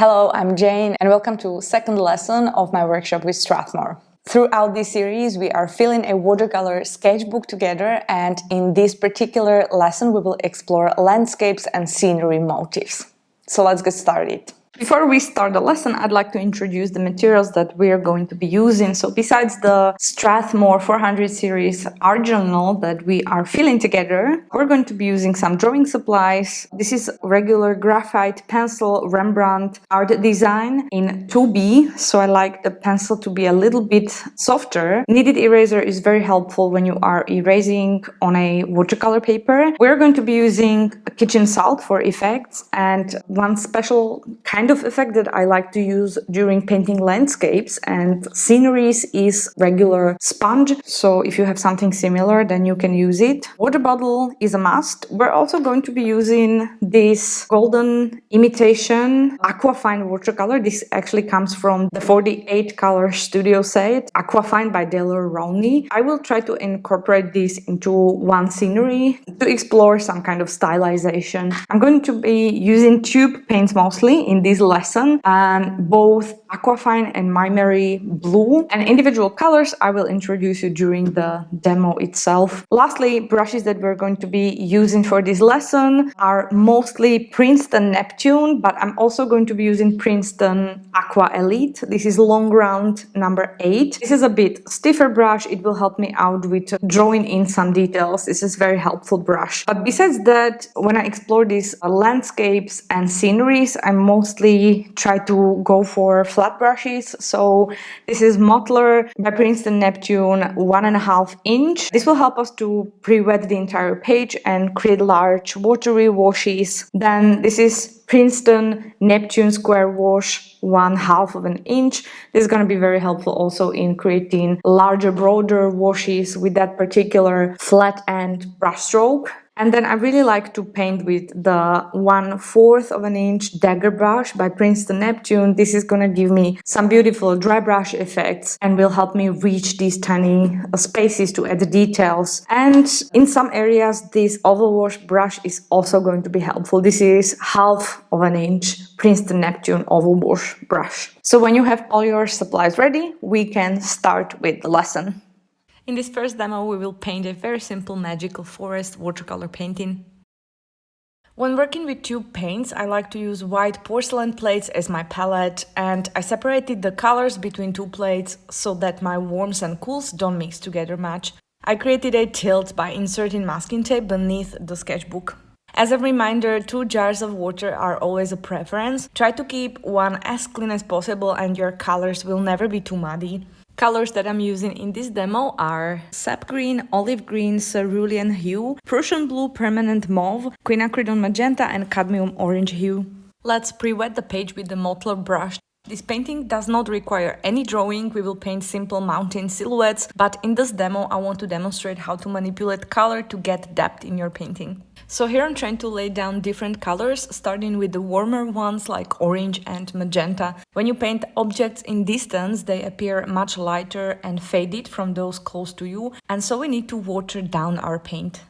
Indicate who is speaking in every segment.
Speaker 1: Hello, I'm Jane and welcome to second lesson of my workshop with Strathmore. Throughout this series, we are filling a watercolor sketchbook together, and in this particular lesson, we will explore landscapes and scenery motifs. So let's get started. Before we start the lesson, I'd like to introduce the materials that we are going to be using. So besides the Strathmore 400 series art journal that we are filling together, we're going to be using some drawing supplies. This is regular graphite pencil Rembrandt art design in 2B. So I like the pencil to be a little bit softer. Kneaded eraser is very helpful when you are erasing on a watercolor paper. We're going to be using kitchen salt for effects, and one special kind of effect that I like to use during painting landscapes and sceneries is regular sponge. So if you have something similar, then you can use it. Water bottle is a must. We're also going to be using this golden imitation Aquafine watercolor. This actually comes from the 48 color studio set Aquafine by Taylor Rowney. I will try to incorporate this into one scenery to explore some kind of stylization. I'm going to be using tube paints mostly in this lesson, and both Aquafine and Primary Blue, and individual colors I will introduce you during the demo itself. Lastly, brushes that we're going to be using for this lesson are mostly Princeton Neptune, but I'm also going to be using Princeton Aqua Elite. This is long round number 8. This is a bit stiffer brush. It will help me out with drawing in some details. This is very helpful brush. But besides that, when I explore these landscapes and sceneries, I mostly try to go for flat brushes. So this is Mottler by Princeton Neptune 1.5 inch. This will help us to pre-wet the entire page and create large watery washes. Then this is Princeton Neptune Square Wash 1/2 inch. This is going to be very helpful also in creating larger, broader washes with that particular flat end brush stroke. And then I really like to paint with the 1/4 inch dagger brush by Princeton Neptune. This is going to give me some beautiful dry brush effects and will help me reach these tiny spaces to add details. And in some areas, this oval wash brush is also going to be helpful. This is 1/2 inch Princeton Neptune oval wash brush. So when you have all your supplies ready, we can start with the lesson. In this first demo, we will paint a very simple magical forest watercolor painting. When working with tube paints, I like to use white porcelain plates as my palette, and I separated the colors between two plates so that my warms and cools don't mix together much. I created a tilt by inserting masking tape beneath the sketchbook. As a reminder, 2 jars of water are always a preference. Try to keep one as clean as possible and your colors will never be too muddy. Colors that I'm using in this demo are sap green, olive green, cerulean hue, Prussian blue, permanent mauve, quinacridone magenta, and cadmium orange hue. Let's pre-wet the page with the Mottler brush. This painting does not require any drawing. We will paint simple mountain silhouettes, but in this demo I want to demonstrate how to manipulate color to get depth in your painting. So here I'm trying to lay down different colors, starting with the warmer ones like orange and magenta. When you paint objects in distance, they appear much lighter and faded from those close to you, and so we need to water down our paint.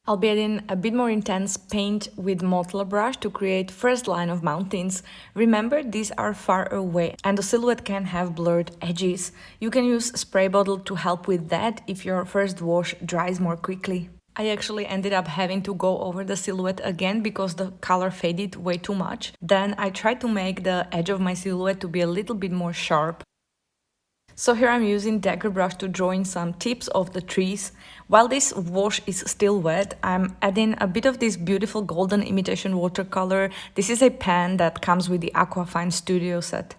Speaker 1: I'll be adding a bit more intense paint with Mottler brush to create first line of mountains. Remember, these are far away and the silhouette can have blurred edges. You can use spray bottle to help with that if your first wash dries more quickly. I actually ended up having to go over the silhouette again because the color faded way too much. Then I tried to make the edge of my silhouette to be a little bit more sharp. So here I'm using dagger brush to draw in some tips of the trees. While this wash is still wet, I'm adding a bit of this beautiful golden imitation watercolor. This is a pen that comes with the Aquafine Studio set.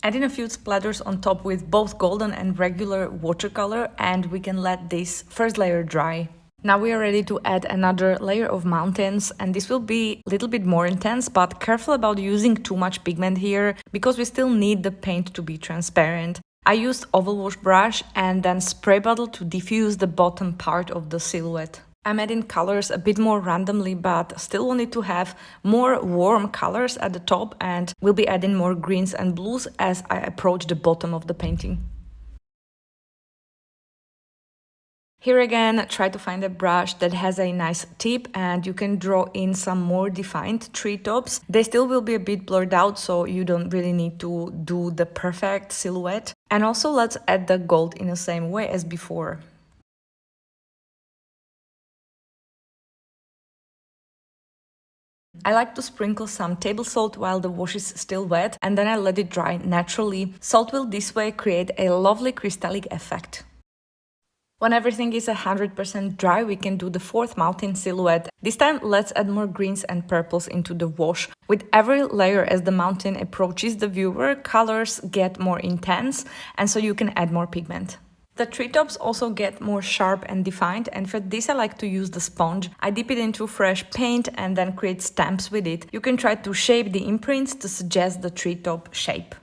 Speaker 1: Adding a few splatters on top with both golden and regular watercolor, and we can let this first layer dry. Now we are ready to add another layer of mountains, and this will be a little bit more intense, but careful about using too much pigment here because we still need the paint to be transparent. I used oval wash brush and then spray bottle to diffuse the bottom part of the silhouette. I'm adding colors a bit more randomly, but still wanted to have more warm colors at the top, and we'll be adding more greens and blues as I approach the bottom of the painting. Here again, try to find a brush that has a nice tip and you can draw in some more defined treetops. They still will be a bit blurred out, so you don't really need to do the perfect silhouette. And also let's add the gold in the same way as before. I like to sprinkle some table salt while the wash is still wet and then I let it dry naturally. Salt will this way create a lovely crystallic effect. When everything is 100% dry, we can do the fourth mountain silhouette. This time, let's add more greens and purples into the wash. With every layer as the mountain approaches the viewer, colors get more intense, and so you can add more pigment. The treetops also get more sharp and defined, and for this I like to use the sponge. I dip it into fresh paint and then create stamps with it. You can try to shape the imprints to suggest the treetop shape.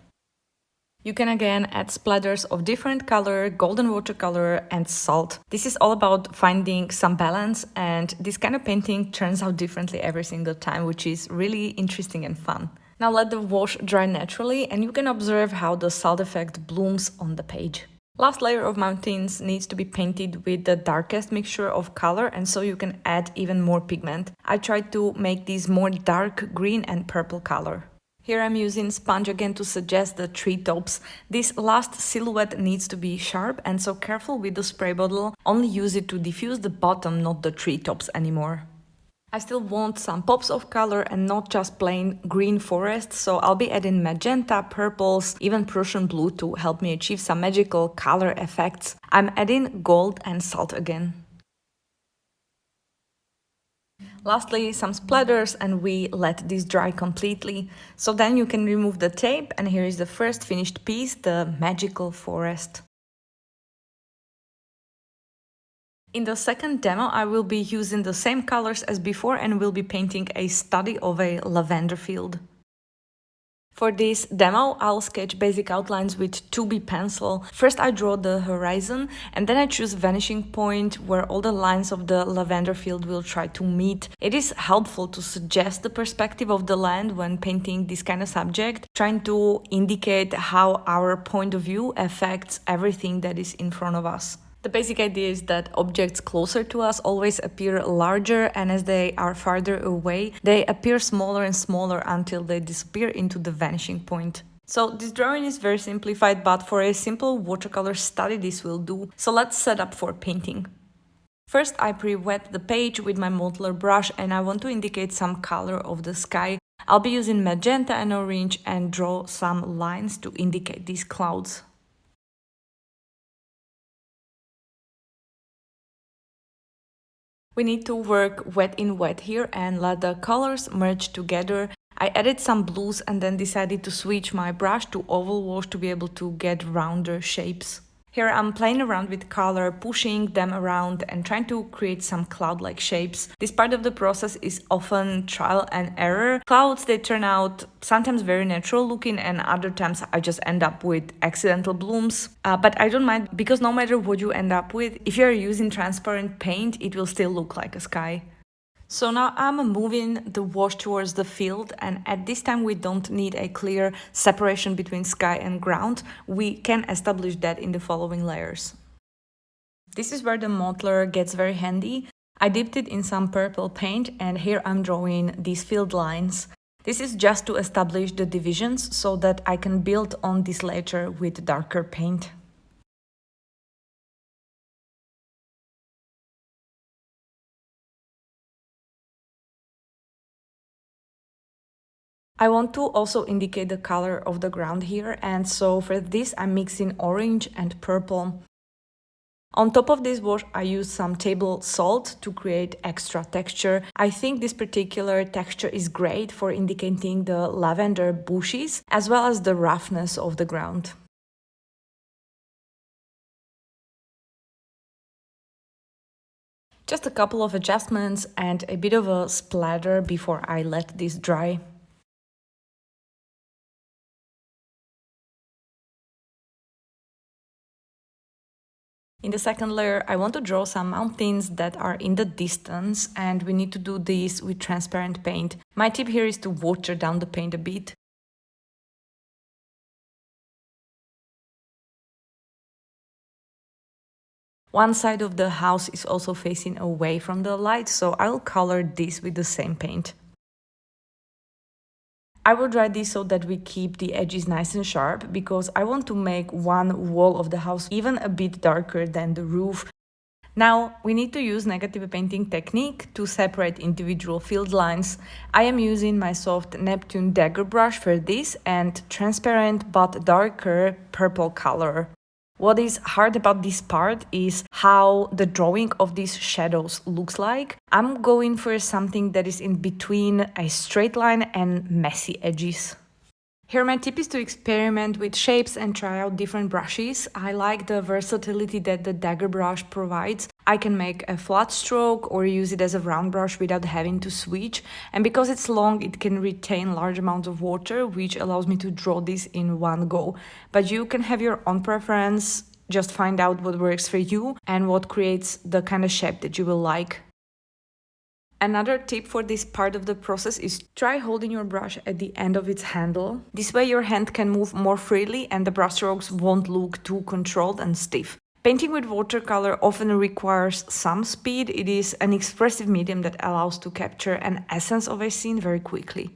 Speaker 1: You can again add splatters of different color, golden watercolor and salt. This is all about finding some balance, and this kind of painting turns out differently every single time, which is really interesting and fun. Now let the wash dry naturally and you can observe how the salt effect blooms on the page. Last layer of mountains needs to be painted with the darkest mixture of color, and so you can add even more pigment. I tried to make these more dark green and purple color. Here I'm using sponge again to suggest the treetops. This last silhouette needs to be sharp, and so careful with the spray bottle. Only use it to diffuse the bottom, not the treetops anymore. I still want some pops of color and not just plain green forest, so I'll be adding magenta, purples, even Prussian blue to help me achieve some magical color effects. I'm adding gold and salt again. Lastly, some splatters and we let this dry completely. So then you can remove the tape and here is the first finished piece, the magical forest. In the second demo, I will be using the same colors as before and will be painting a study of a lavender field. For this demo, I'll sketch basic outlines with 2B pencil. First I draw the horizon and then I choose vanishing point where all the lines of the lavender field will try to meet. It is helpful to suggest the perspective of the land when painting this kind of subject, trying to indicate how our point of view affects everything that is in front of us. The basic idea is that objects closer to us always appear larger, and as they are farther away, they appear smaller and smaller until they disappear into the vanishing point. So this drawing is very simplified, but for a simple watercolor study this will do. So let's set up for painting. First I pre-wet the page with my modeler brush and I want to indicate some color of the sky. I'll be using magenta and orange and draw some lines to indicate these clouds. We need to work wet in wet here and let the colors merge together. I added some blues and then decided to switch my brush to oval wash to be able to get rounder shapes. Here I'm playing around with color, pushing them around and trying to create some cloud-like shapes. This part of the process is often trial and error. Clouds, they turn out sometimes very natural looking and other times I just end up with accidental blooms. But I don't mind because no matter what you end up with, if you're using transparent paint, it will still look like a sky. So now I'm moving the wash towards the field, and at this time we don't need a clear separation between sky and ground. We can establish that in the following layers. This is where the modeler gets very handy. I dipped it in some purple paint and here I'm drawing these field lines. This is just to establish the divisions so that I can build on this later with darker paint. I want to also indicate the color of the ground here, and so for this I'm mixing orange and purple. On top of this wash I use some table salt to create extra texture. I think this particular texture is great for indicating the lavender bushes as well as the roughness of the ground. Just a couple of adjustments and a bit of a splatter before I let this dry. In the second layer, I want to draw some mountains that are in the distance, and we need to do this with transparent paint. My tip here is to water down the paint a bit. One side of the house is also facing away from the light, so I'll color this with the same paint. I will dry this so that we keep the edges nice and sharp, because I want to make one wall of the house even a bit darker than the roof. Now we need to use negative painting technique to separate individual field lines. I am using my soft Neptune dagger brush for this and transparent but darker purple color. What is hard about this part is how the drawing of these shadows looks like. I'm going for something that is in between a straight line and messy edges. Here my tip is to experiment with shapes and try out different brushes. I like the versatility that the dagger brush provides. I can make a flat stroke or use it as a round brush without having to switch. And because it's long, it can retain large amounts of water, which allows me to draw this in one go. But you can have your own preference. Just find out what works for you and what creates the kind of shape that you will like. Another tip for this part of the process is try holding your brush at the end of its handle. This way your hand can move more freely and the brushstrokes won't look too controlled and stiff. Painting with watercolor often requires some speed. It is an expressive medium that allows to capture an essence of a scene very quickly.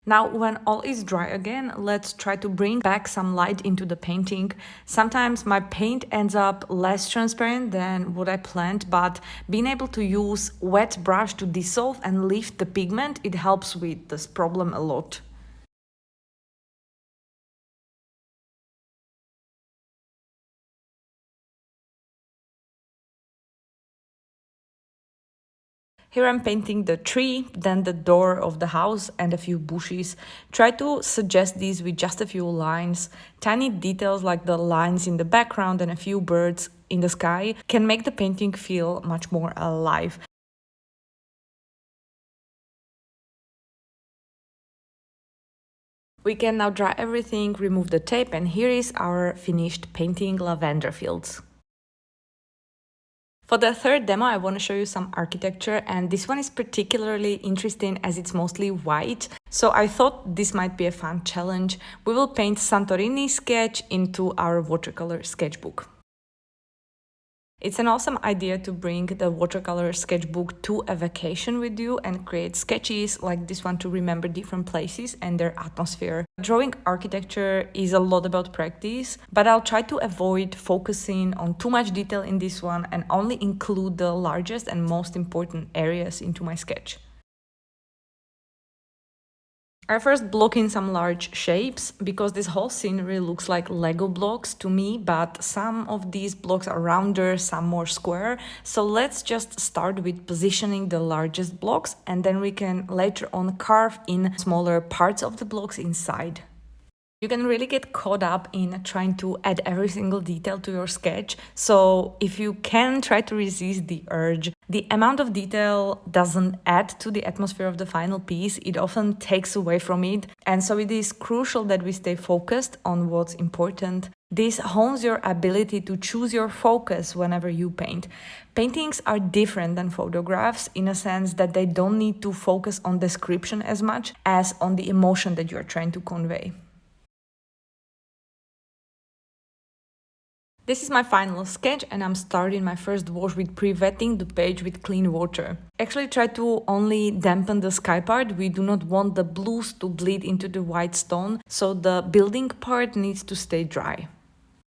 Speaker 1: Now, when all is dry again, let's try to bring back some light into the painting. Sometimes my paint ends up less transparent than what I planned, but being able to use wet brush to dissolve and lift the pigment, it helps with this problem a lot. Here I'm painting the tree, then the door of the house and a few bushes. Try to suggest these with just a few lines. Tiny details like the lines in the background and a few birds in the sky can make the painting feel much more alive. We can now dry everything, remove the tape, and here is our finished painting lavender fields. For the third demo, I want to show you some architecture, and this one is particularly interesting as it's mostly white. So I thought this might be a fun challenge. We will paint Santorini sketch into our watercolor sketchbook. It's an awesome idea to bring the watercolor sketchbook to a vacation with you and create sketches like this one to remember different places and their atmosphere. Drawing architecture is a lot about practice, but I'll try to avoid focusing on too much detail in this one and only include the largest and most important areas into my sketch. I first block in some large shapes because this whole scenery looks like Lego blocks to me, but some of these blocks are rounder, some more square. So let's just start with positioning the largest blocks and then we can later on carve in smaller parts of the blocks inside. You can really get caught up in trying to add every single detail to your sketch. So if you can, try to resist the urge. The amount of detail doesn't add to the atmosphere of the final piece. It often takes away from it. And so it is crucial that we stay focused on what's important. This hones your ability to choose your focus whenever you paint. Paintings are different than photographs in a sense that they don't need to focus on description as much as on the emotion that you're trying to convey. This is my final sketch and I'm starting my first wash with pre-wetting the page with clean water. Actually try to only dampen the sky part. We do not want the blues to bleed into the white stone, so the building part needs to stay dry.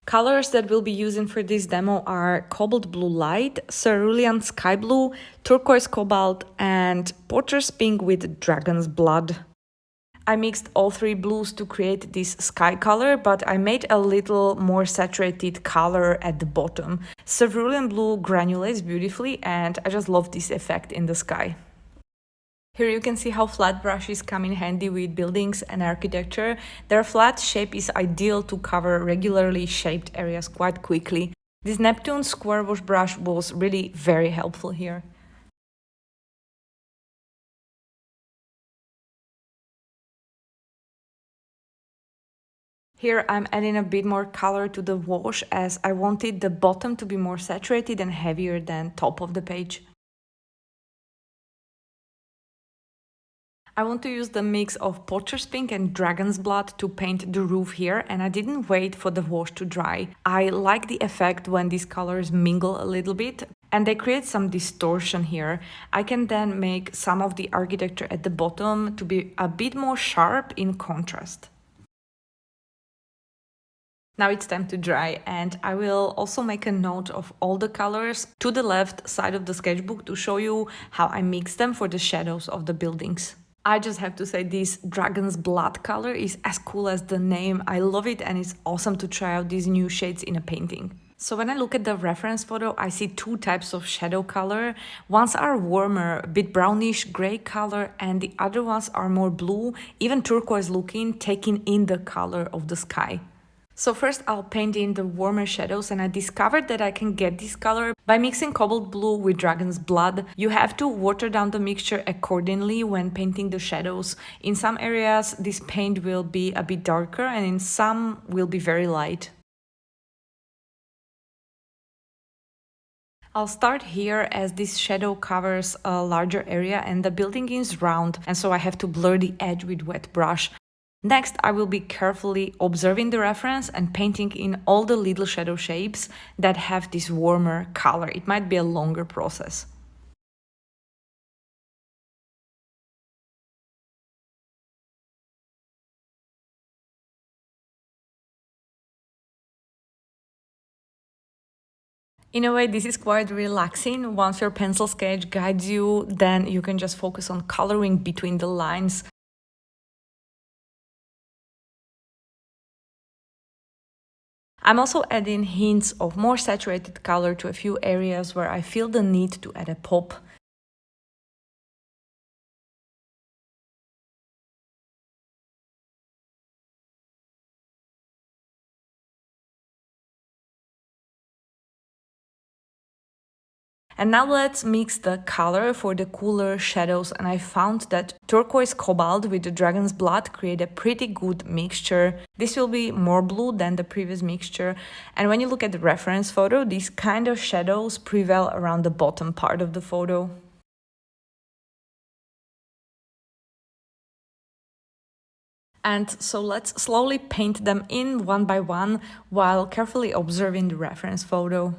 Speaker 1: Colors that we'll be using for this demo are cobalt blue light, cerulean sky blue, turquoise cobalt and potter's pink with dragon's blood. I mixed all three blues to create this sky color, but I made a little more saturated color at the bottom. Cerulean blue granulates beautifully and I just love this effect in the sky. Here you can see how flat brushes come in handy with buildings and architecture. Their flat shape is ideal to cover regularly shaped areas quite quickly. This Neptune square wash brush was really very helpful here. Here I'm adding a bit more color to the wash as I wanted the bottom to be more saturated and heavier than top of the page. I want to use the mix of potter's pink and dragon's blood to paint the roof here, and I didn't wait for the wash to dry. I like the effect when these colors mingle a little bit and they create some distortion here. I can then make some of the architecture at the bottom to be a bit more sharp in contrast. Now it's time to dry, and I will also make a note of all the colors to the left side of the sketchbook to show you how I mix them for the shadows of the buildings. I just have to say this dragon's blood color is as cool as the name. I love it, and it's awesome to try out these new shades in a painting. So when I look at the reference photo, I see two types of shadow color. Ones are warmer, a bit brownish gray color, and the other ones are more blue, even turquoise looking, taking in the color of the sky. So first I'll paint in the warmer shadows, and I discovered that I can get this color by mixing cobalt blue with dragon's blood. You have to water down the mixture accordingly when painting the shadows. In some areas this paint will be a bit darker and in some will be very light. I'll start here as this shadow covers a larger area and the building is round, and so I have to blur the edge with wet brush. Next, I will be carefully observing the reference and painting in all the little shadow shapes that have this warmer color. It might be a longer process. In a way, this is quite relaxing. Once your pencil sketch guides you, then you can just focus on coloring between the lines. I'm also adding hints of more saturated color to a few areas where I feel the need to add a pop. And now let's mix the color for the cooler shadows, and I found that turquoise cobalt with the dragon's blood create a pretty good mixture. This will be more blue than the previous mixture, and when you look at the reference photo, these kind of shadows prevail around the bottom part of the photo. And so let's slowly paint them in one by one while carefully observing the reference photo.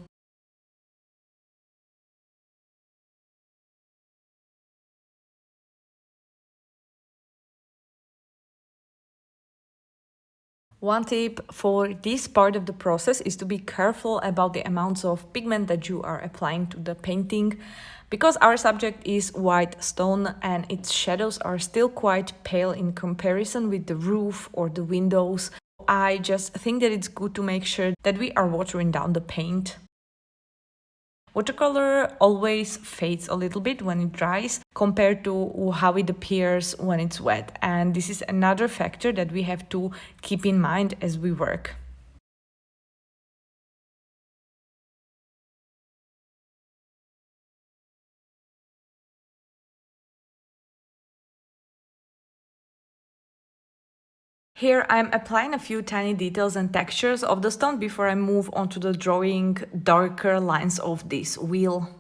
Speaker 1: One tip for this part of the process is to be careful about the amounts of pigment that you are applying to the painting, because our subject is white stone and its shadows are still quite pale in comparison with the roof or the windows. I just think that it's good to make sure that we are watering down the paint. Watercolor always fades a little bit when it dries compared to how it appears when it's wet, and this is another factor that we have to keep in mind as we work. Here I'm applying a few tiny details and textures of the stone before I move on to the drawing darker lines of this wheel.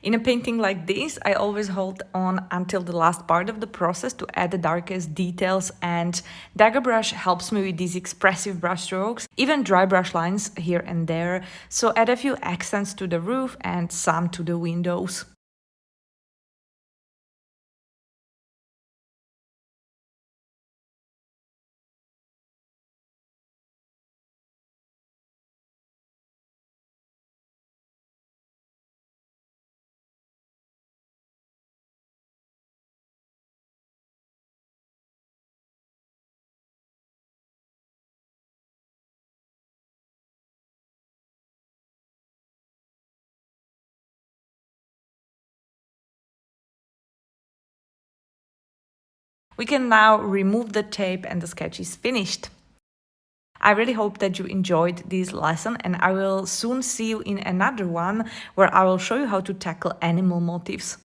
Speaker 1: In a painting like this, I always hold on until the last part of the process to add the darkest details, and dagger brush helps me with these expressive brush strokes, even dry brush lines here and there, so add a few accents to the roof and some to the windows. We can now remove the tape and the sketch is finished. I really hope that you enjoyed this lesson, and I will soon see you in another one where I will show you how to tackle animal motifs.